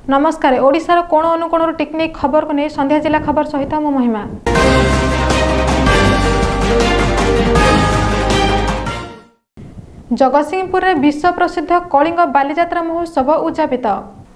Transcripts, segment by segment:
नमस्कार। ओडिशार कोण अनुकोण टेक्निक खबर को नहीं संध्या जिला खबर सहित मो महिमा। जगतसिंहपुर में विश्व प्रसिद्ध कलिंग बालीजात्रा महोत्सव उद्यापित।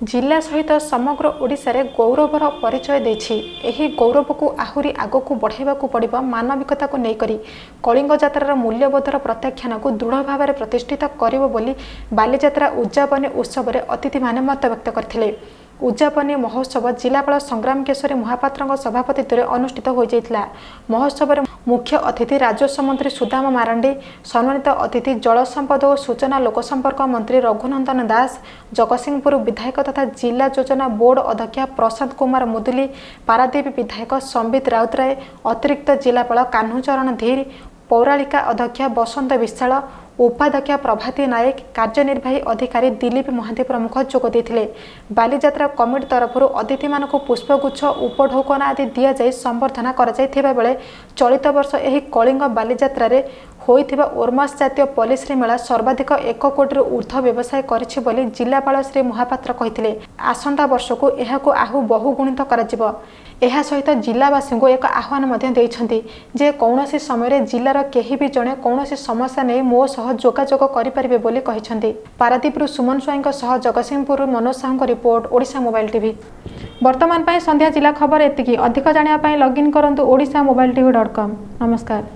जिला सहित समग्र ओडिशा रे गौरवर परिचय देछि। एही गौरव को आहुरी आगो को बढ़ाइबा को पड़िबो। मानविकता को नहीं करी कलिंग यात्रार मूल्यबोधर प्रत्याख्यान को दृढ़ भाव में प्रतिष्ठित करिबो बोली बालीजात्रा उद्यापन उत्सव रे अतिथि माने मत व्यक्त करथिले। उद्यापनी महोत्सव जिलापाल संग्राम केशरी महापात्र सभापतित्व में अनुष्ठित हो जाइतिला। महोत्सव में मुख्य अतिथि राजस्व मंत्री सुदाम मारांडी, सम्मानित अतिथि जल संपद और सूचना लोकसंपर्क मंत्री रघुनंदन दास, जगतसिंहपुर विधायक तथा जिला योजना बोर्ड अध्यक्ष प्रशांत कुमार मुदुली, पारादीप विधायक संबित राउतराय, अतिरिक्त जिलापाल कान्हूचरण धीर, पौराणिका अध्यक्ष बसंत विशाल, उपाध्यक्ष प्रभाती नायक, कार्यनिर्वाही अधिकारी दिलीप महांती प्रमुख जोग देथिले। बालीजात्रा कमिटी तरफ अतिथि मानक पुष्पगुच्छ उपढौकन आदि दिया जाय संबर्धना कर जायथिबा बेले चलित वर्ष एही कलिंग बालीजात्रा रे होइथिबा ओरमास जातीय पॉलिसी मेला सर्वाधिक 1 कोटी ऊर्ध्व व्यवसाय करिछि बोली जिलापाल श्री महापात्र कहिथिले। आसंता वर्ष को एहाको आहु बहुगुणित कराजिबो। एहा सहित जिलावासी को एक आह्वान मध्य देइछन्ति जे कौनसी समय जिलार केही भी जणे कौनसी समस्या नै मो सह जोगाजोग करिपारिबे बोली कहिछन्ति। पारादीपरु सुमन स्वाईंको सह जगतसिंहपुर मनोज साहूको रिपोर्ट, ओडिशा मोबाइल टीवी। वर्तमान संध्या जिला खबर एतिकी। अधिक जानिया लॉगिन करंतु odishamobiletv.com। नमस्कार।